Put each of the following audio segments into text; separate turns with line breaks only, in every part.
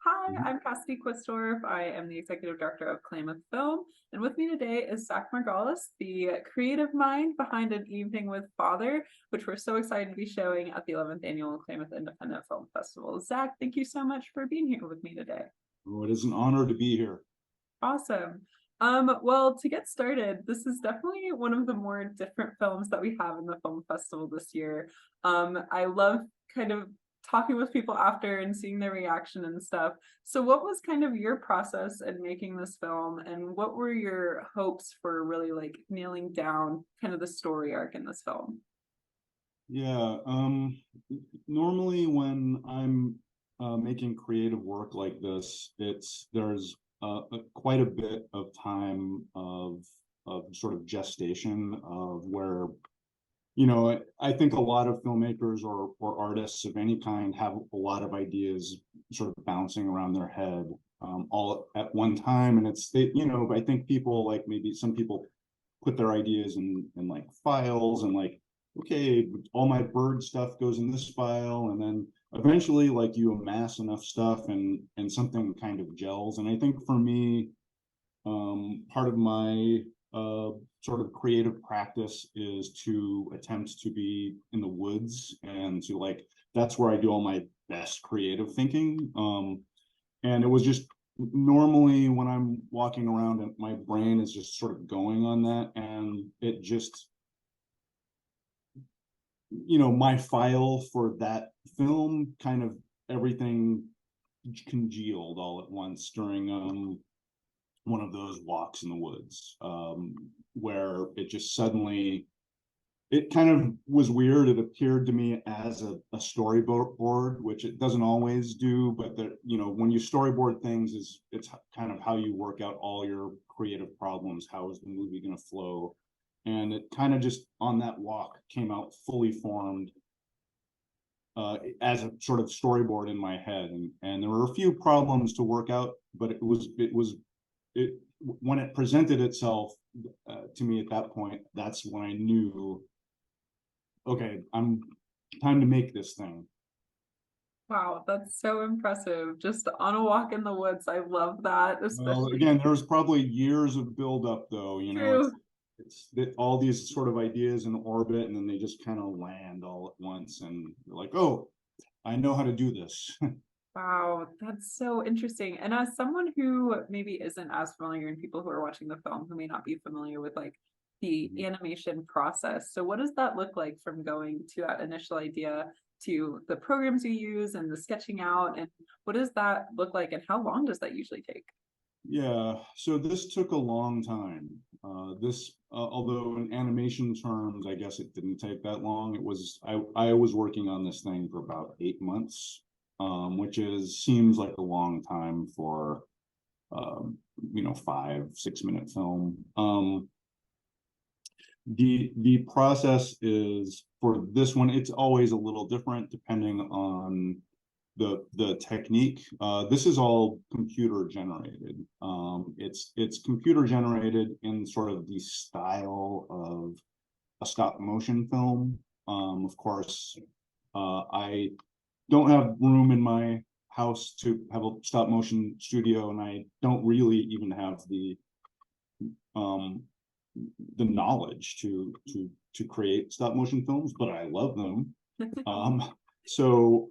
Hi, I'm Cassidy Quistorf. I am the Executive Director of Klamath Film, and with me today is Zak Margolis, the creative mind behind An Evening with Father, which we're so excited to be showing at the 11th Annual Klamath Independent Film Festival. Zak, thank you so much for being here with me today.
Oh, it is an honor to be here.
Awesome. Well, to get started, this is definitely one of the more different films that we have in the film festival this year. I love kind of talking with people after and seeing their reaction and stuff. So what was kind of your process in making this film, and what were your hopes for really like nailing down kind of the story arc in this film?
Yeah, normally when I'm making creative work like this, there's quite a bit of time of sort of gestation of where, I think a lot of filmmakers or artists of any kind have a lot of ideas sort of bouncing around their head all at one time, and I think people, like, maybe some people put their ideas in like files, and like, okay, all my bird stuff goes in this file, and then eventually like you amass enough stuff and something kind of gels. And I think for me, part of my sort of creative practice is to attempt to be in the woods, and to like, that's where I do all my best creative thinking. And it was just, normally when I'm walking around and my brain is just sort of going on that, and it just, my file for that film, kind of everything congealed all at once during one of those walks in the woods, where it just suddenly, it kind of was weird. It appeared to me as a storyboard, which it doesn't always do, but when you storyboard things, it's kind of how you work out all your creative problems. How is the movie going to flow? And it kind of just on that walk came out fully formed as a sort of storyboard in my head. And there were a few problems to work out, but it when it presented itself to me at that point, that's when I knew, okay, I'm time to make this thing.
Wow, that's so impressive. Just on a walk in the woods. I love that,
Well,
especially
again, there was probably years of buildup, though.
true.
It's that all these sort of ideas in orbit, and then they just kind of land all at once, and you're like, oh, I know how to do this.
Wow, that's so interesting. And as someone who maybe isn't as familiar, and people who are watching the film who may not be familiar with like the animation process, so what does that look like from going to that initial idea to the programs you use and the sketching out, and what does that look like, and how long does that usually take?
Yeah, so this took a long time. Although in animation terms, I guess it didn't take that long. I was working on this thing for about 8 months, which seems like a long time for, um, 5, 6 minute film. The process is, for this one, it's always a little different depending on the technique. This is all computer generated. It's computer generated in sort of the style of a stop motion film. Of course, I don't have room in my house to have a stop motion studio, and I don't really even have um, the knowledge to create stop motion films, but I love them. So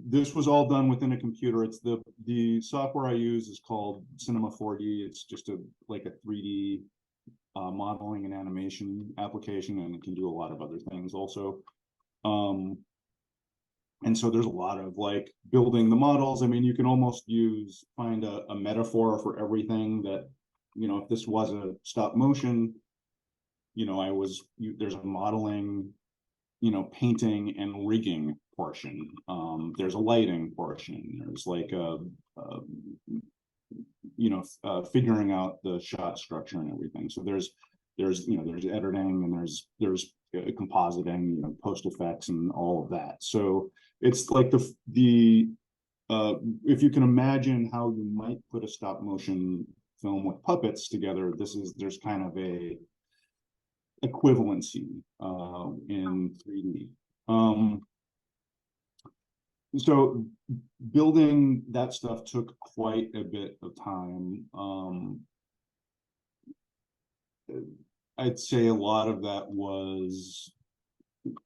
this was all done within a computer. It's the software I use is called Cinema 4D. It's just like a 3D modeling and animation application, and it can do a lot of other things also. And so there's a lot of like building the models. I mean, you can almost find a metaphor for everything. That, if this was a stop motion, there's a modeling, painting and rigging portion. There's a lighting portion. There's like figuring out the shot structure and everything. So there's editing, and there's compositing, post effects and all of that. So it's like the if you can imagine how you might put a stop motion film with puppets together, there's kind of a equivalency in 3D. so building that stuff took quite a bit of time. I'd say a lot of that was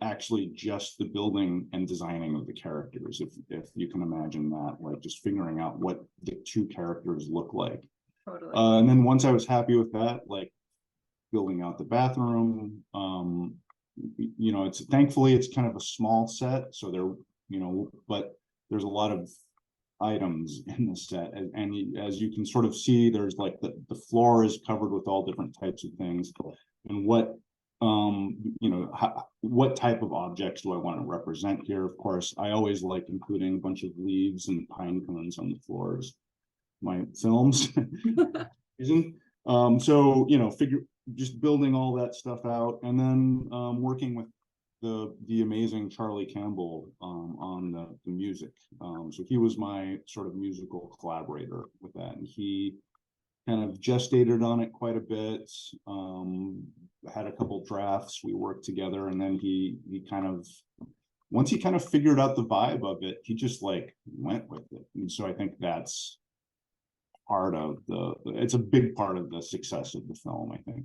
actually just the building and designing of the characters, if you can imagine that, like just figuring out what the two characters look like.
Totally.
And then once I was happy with that, like building out the bathroom, it's thankfully it's kind of a small set, so but there's a lot of items in the set, and as you can sort of see, there's like the floor is covered with all different types of things, and what what type of objects do I want to represent here? Of course, I always like including a bunch of leaves and pine cones on the floors, my films. So just building all that stuff out, and then working with the amazing Charlie Campbell on the music. So he was my sort of musical collaborator with that, and he kind of gestated on it quite a bit. Had a couple drafts, we worked together, and then he kind of, once he kind of figured out the vibe of it, he just like went with it. And so I think that's part of it's a big part of the success of the film, I think.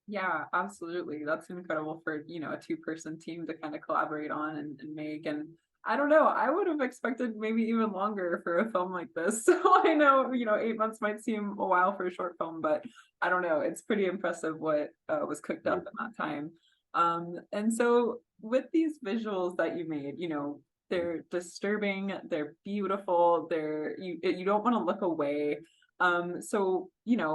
Yeah, absolutely. That's incredible for, a two-person team to kind of collaborate on and make. And I don't know, I would have expected maybe even longer for a film like this. So I know, 8 months might seem a while for a short film, but I don't know, it's pretty impressive what was cooked up in that time. And so with these visuals that you made, they're disturbing, they're beautiful, you don't want to look away. So,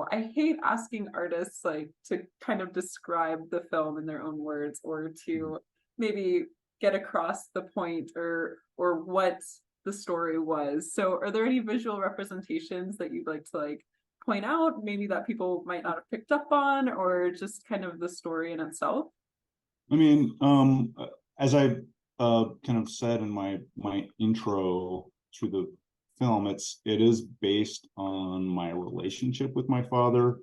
I hate asking artists like to kind of describe the film in their own words, or to maybe get across the point or what the story was. So are there any visual representations that you'd like to like point out, maybe that people might not have picked up on, or just kind of the story in itself?
I mean, as I kind of said in my intro to the film, it is based on my relationship with my father,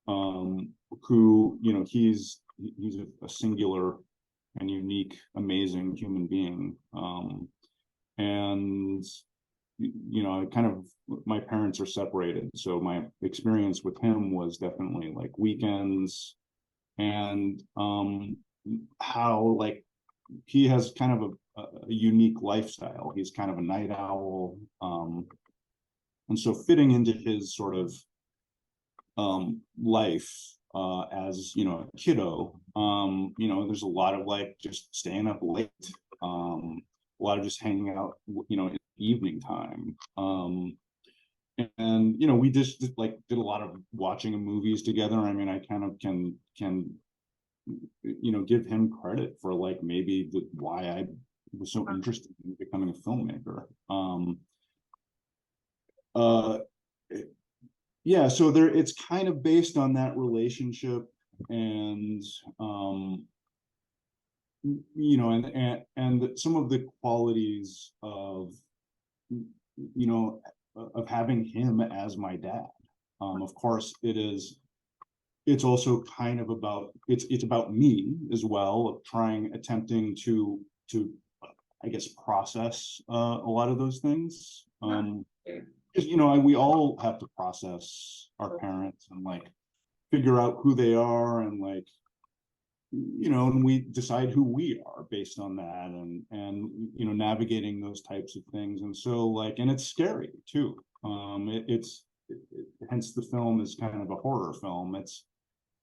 who, he's a singular and unique, amazing human being. And kind of, my parents are separated, so my experience with him was definitely like weekends, and how like he has kind of a unique lifestyle. He's kind of a night owl, and so fitting into his sort of life as a kiddo, there's a lot of like just staying up late, a lot of just hanging out in evening time, and we just like did a lot of watching of movies together. I mean, I kind of can give him credit for like maybe why I was so interested in becoming a filmmaker. Yeah, so it's kind of based on that relationship, and and some of the qualities of of having him as my dad. Of course, it's also kind of about it's about me as well, of attempting to I guess process a lot of those things, because we all have to process our parents and like figure out who they are, and like and we decide who we are based on that, and navigating those types of things. And so like, and it's scary too. Hence the film is kind of a horror film.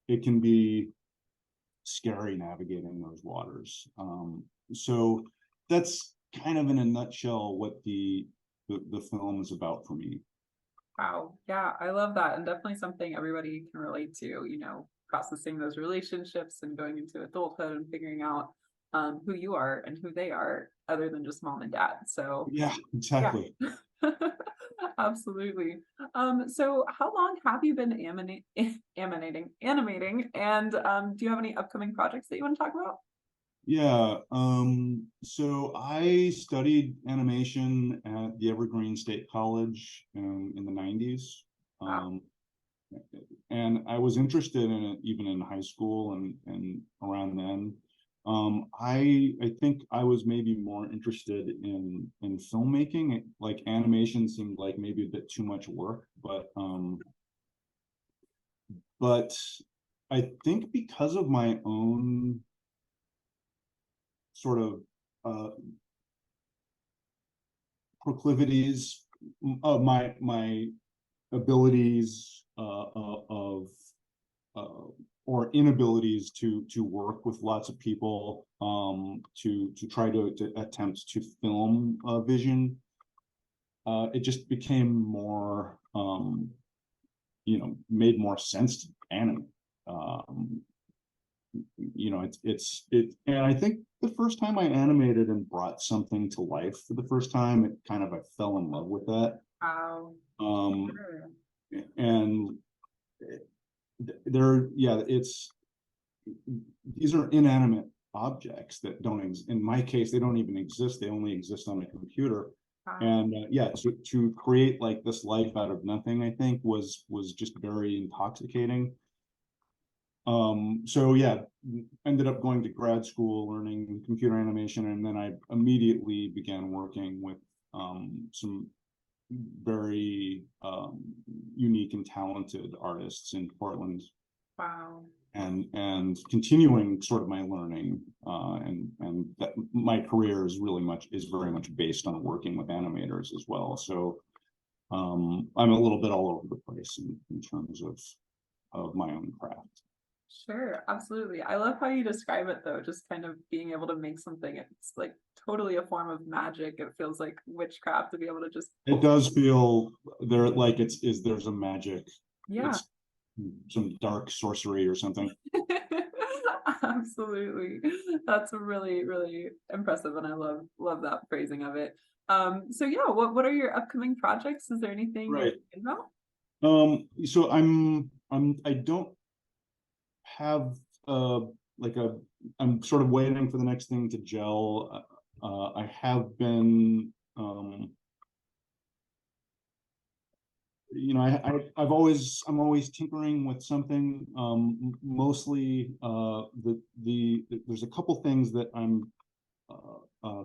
It can be scary navigating those waters. So that's kind of in a nutshell what the film is about for me.
Wow. Yeah, I love that. And definitely something everybody can relate to, processing those relationships and going into adulthood and figuring out who you are and who they are, other than just mom and dad. So
yeah, exactly.
Yeah. Absolutely. So how long have you been animating? And do you have any upcoming projects that you want to talk about?
Yeah, so I studied animation at the Evergreen State College in the 90s.
Wow.
And I was interested in it even in high school and around then. I think I was maybe more interested in filmmaking. Like animation seemed like maybe a bit too much work, but I think because of my own sort of proclivities, my abilities of or inabilities to work with lots of people, to try to attempt to film a vision, it just became more, made more sense to animate. Um, and I think the first time I animated and brought something to life for the first time, I fell in love with that.
Wow.
Um,
Sure.
and it's these are inanimate objects that in my case, they don't even exist. They only exist on a computer.
Wow.
And to create like this life out of nothing, I think was just very intoxicating. So yeah, ended up going to grad school, learning computer animation, and then I immediately began working with some very unique and talented artists in Portland.
Wow.
And continuing sort of my learning, and that my career is very much based on working with animators as well. So I'm a little bit all over the place in terms of my own craft.
Sure, absolutely. I love how you describe it though, just kind of being able to make something. It's like totally a form of magic. It feels like witchcraft to be able to just
It does feel there like there's a magic.
yeah.
It's some dark sorcery or something.
Absolutely. That's really, really impressive and I love that phrasing of it. So yeah, what are your upcoming projects? Is there anything you're
Right.
thinking about?
So I don't have like I'm sort of waiting for the next thing to gel. I have been I'm always tinkering with something. Mostly there's a couple things that I'm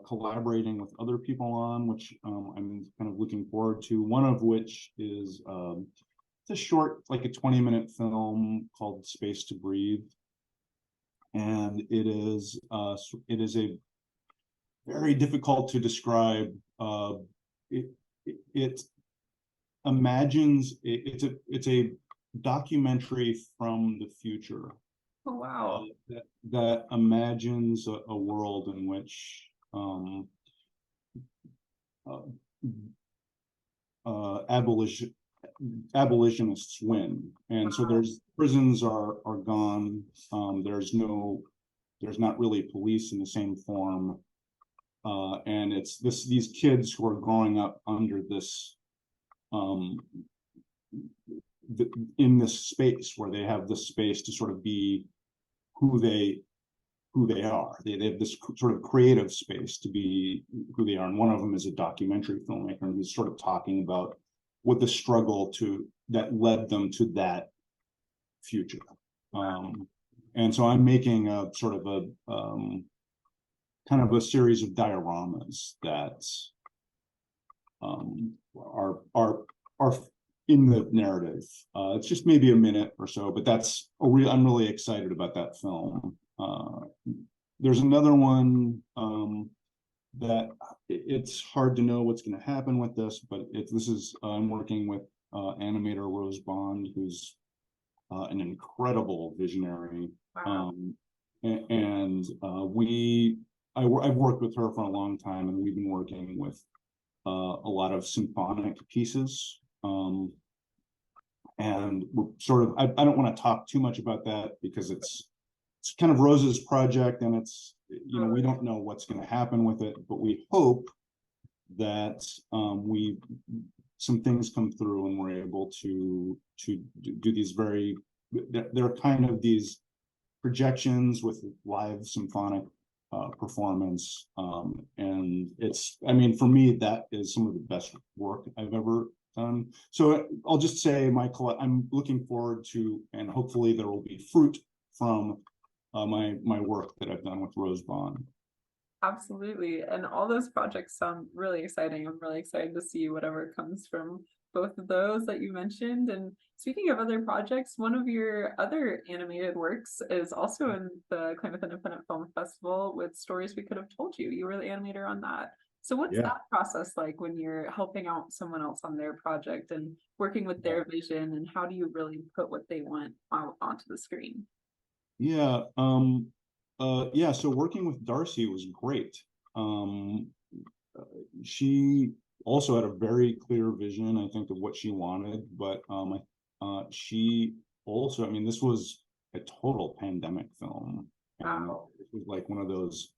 collaborating with other people on, which I'm kind of looking forward to. One of which is it's a short, like a 20-minute film called Space to Breathe. And it is a very difficult to describe. It, it imagines it's a documentary from the future,
Oh wow.
that imagines a world in which uh, abolitionists win, and so
Wow.
there's prisons are gone. There's not really police in the same form, and it's these kids who are growing up under this um, in this space where they have this space to sort of be who they are. They have this sort of creative space to be who they are. And one of them is a documentary filmmaker, and he's sort of talking about what the struggle that led them to that future. And so I'm making a sort of a kind of a series of dioramas that are in the narrative. It's just maybe a minute or so, but I'm really excited about that film. There's another one that it's hard to know what's going to happen with this, but I'm working with animator Rose Bond, who's an incredible visionary.
Wow.
And I've worked with her for a long time, and we've been working with a lot of symphonic pieces. And we're sort of, I don't want to talk too much about that because it's kind of Rose's project, and we don't know what's going to happen with it, but we hope that some things come through and we're able to do these they're kind of these projections with live symphonic performance. And for me, that is some of the best work I've ever done. So I'll just say I'm looking forward to, and hopefully there will be fruit from my work that I've done with Rose Bond.
Absolutely. And all those projects sound really exciting. I'm really excited to see whatever comes from both of those that you mentioned. And speaking of other projects, one of your other animated works is also in the Klamath Independent Film Festival with Stories We Could Have Told You. You were the animator on that. So what's
Yeah.
that process like when you're helping out someone else on their project and working with their vision, and how do you really put what they want out onto the screen?
Yeah. Yeah. So working with Darcy was great. Um, she also had a very clear vision, I think, of what she wanted, but she also, I mean, this was a total pandemic film, and
Wow.
it was like one of those,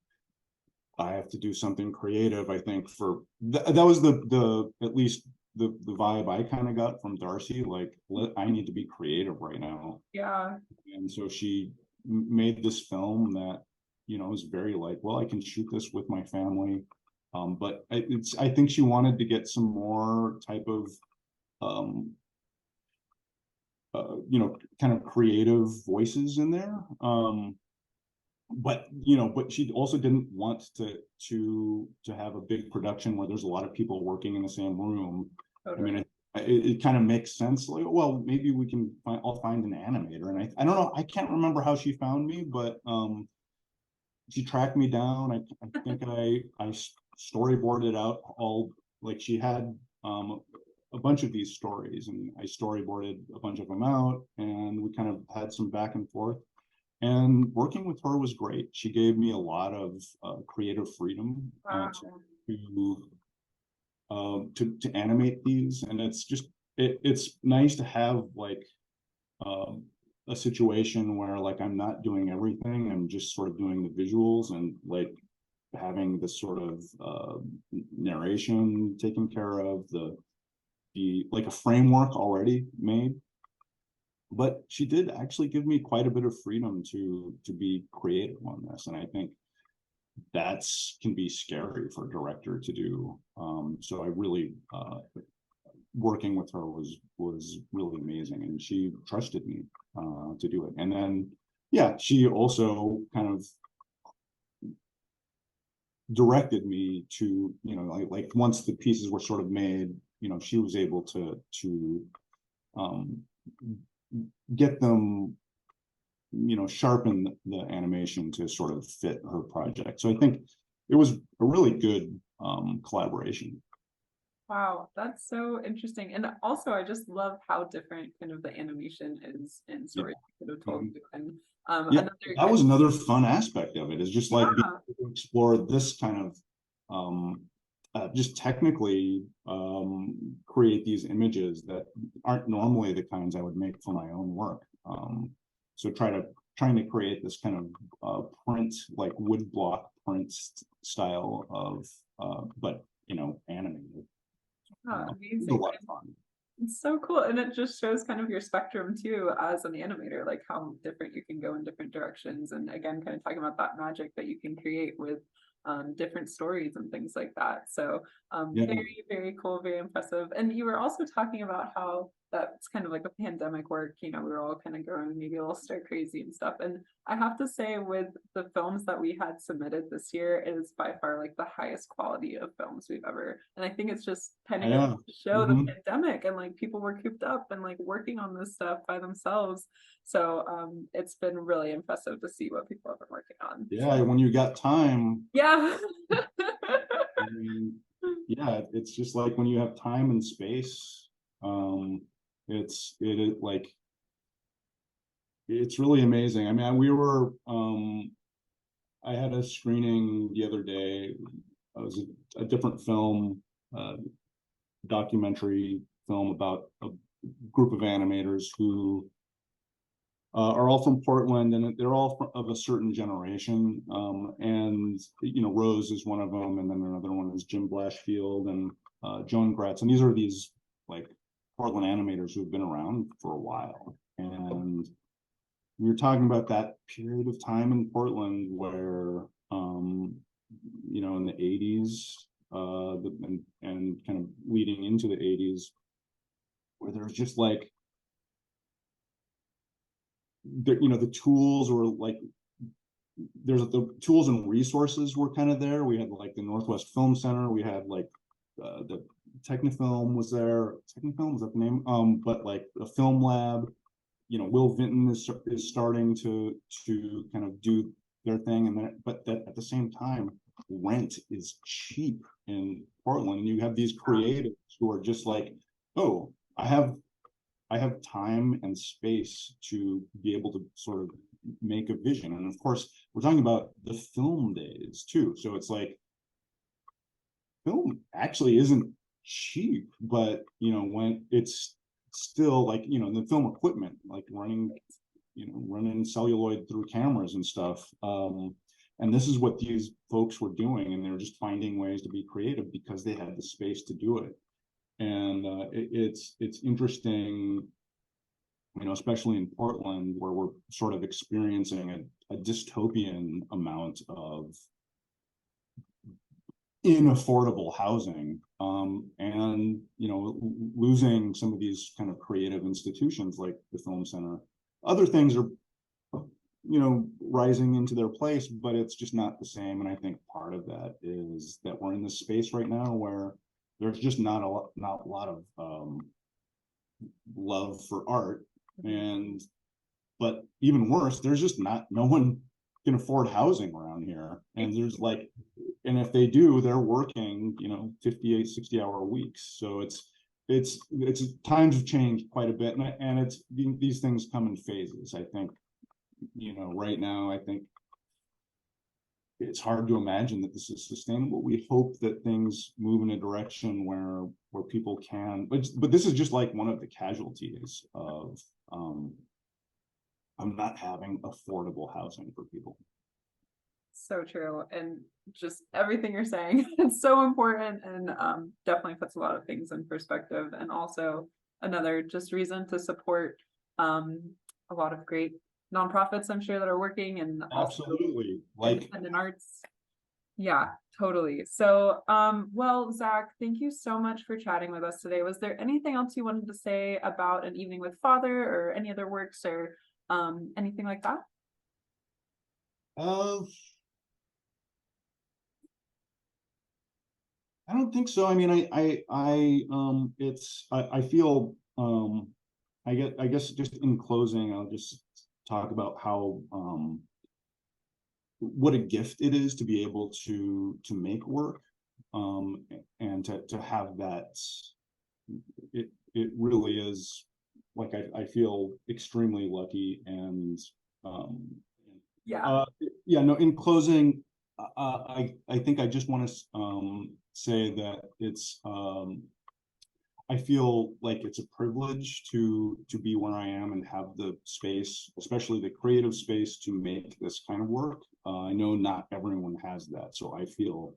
I have to do something creative, I think, for that was the at least the vibe I kind of got from Darcy, like, I need to be creative right now.
Yeah.
And so she made this film that, is very like, well, I can shoot this with my family. But I think she wanted to get some more type of, um, kind of creative voices in there. But she also didn't want to have a big production where there's a lot of people working in the same room.
Totally.
I mean, it kind of makes sense. Like, well, maybe I'll find an animator. And I don't know, I can't remember how she found me, but she tracked me down. I think I storyboarded out all, like, she had a bunch of these stories, and I storyboarded a bunch of them out, and we kind of had some back and forth. And working with her was great. She gave me a lot of creative freedom
Wow.
to animate these, and it's nice to have, like, um, a situation where, like, I'm not doing everything. I'm just sort of doing the visuals, and like having this sort of narration taken care of, the like a framework already made. But she did actually give me quite a bit of freedom to be creative on this, and I think that's can be scary for a director to do. So I really working with her was really amazing, and she trusted me to do it. And then, yeah, she also kind of directed me to, like once the pieces were sort of made, she was able to um, get them, sharpen the animation to sort of fit her project. So I think it was a really good collaboration.
Wow, that's so interesting. And also, I just love how different kind of the animation is in
Yeah.
Stories I Could Have Told
Mhm.
You. And
Yeah,
another
that
kind
was another fun aspect of it, is just like being
yeah,
able to explore this kind of just technically create these images that aren't normally the kinds I would make for my own work. So trying to create this kind of print, like wood block print style of but animated. It's a
amazing.
lot of fun.
It's so cool. And it just shows kind of your spectrum too as an animator, like how different you can go in different directions. And again, kind of talking about that magic that you can create with different stories and things like that. So
Yeah.
very, very cool, very impressive. And you were also talking about how that's kind of like a pandemic work, we were all kind of going maybe a little stir crazy and stuff. And I have to say, with the films that we had submitted this year, it is by far like the highest quality of films we've ever. And I think it's just kind of goes
Yeah.
to show the
Hmm.
pandemic, and like people were cooped up and like working on this stuff by themselves. So it's been really impressive to see what people have been working on.
Yeah, when you got time,
Yeah.
I mean, yeah, it's just like when you have time and space, um, it is like it's really amazing. I mean, I had a screening the other day. It was a different film, uh, documentary film about a group of animators who are all from Portland, and they're all of a certain generation. And Rose is one of them, and then another one is Jim Blashfield and Joan Gratz, and these are these like Portland animators who've been around for a while. And we were talking about that period of time in Portland where, in the '80s, and kind of leading into the '80s, where there's just like the tools were like the tools and resources were kind of there. We had like the Northwest Film Center. We had like the Technifilm was there. Technifilm, was that the name? But like a film lab. Will Vinton is starting to kind of do their thing, and then but that at the same time, rent is cheap in Portland, and you have these creatives who are just like, oh, I have time and space to be able to sort of make a vision. And of course, we're talking about the film days too. So it's like film actually isn't cheap, but when it's still like, the film equipment, like running celluloid through cameras and stuff. And this is what these folks were doing, and they're just finding ways to be creative because they had the space to do it. And it's interesting, especially in Portland, where we're sort of experiencing a dystopian amount of inaffordable housing, and losing some of these kind of creative institutions like the Film Center. Other things are rising into their place, but it's just not the same. And I think part of that is that we're in this space right now where there's just not a lot of love for art. But even worse, there's just no one can afford housing around here. And there's like, and if they do, they're working 58, 60-hour weeks. So it's times have changed quite a bit, and it's these things come in phases. I think right now, I think it's hard to imagine that this is sustainable. We hope that things move in a direction where people can, but this is just like one of the casualties of I'm not having affordable housing for people.
So true. And just everything you're saying, it's so important, and definitely puts a lot of things in perspective, and also another just reason to support a lot of great nonprofits, I'm sure, that are working, and
absolutely like
independent arts. Yeah, totally. So well, Zach, thank you so much for chatting with us today. Was there anything else you wanted to say about An Evening with Father, or any other works, or anything like that?
I don't think so. I mean, I feel, I guess just in closing, I'll just talk about how, what a gift it is to be able to make work, and to have that. It really is, like, I feel extremely lucky, and
Yeah.
no, in closing, I think I just want to say that it's I feel like it's a privilege to be where I am and have the space, especially the creative space, to make this kind of work. I know not everyone has that, so I feel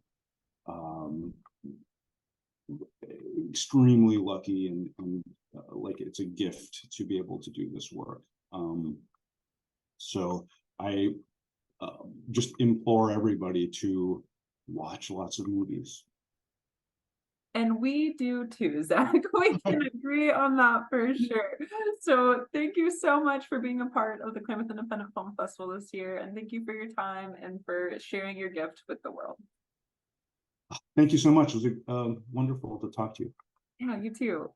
extremely lucky, and like it's a gift to be able to do this work. So I just implore everybody to watch lots of movies.
And we do too, Zach. We can agree on that for sure. So thank you so much for being a part of the Klamath Independent Film Festival this year, and thank you for your time and for sharing your gift with the world.
Thank you so much. It was wonderful to talk to you.
Yeah, you too.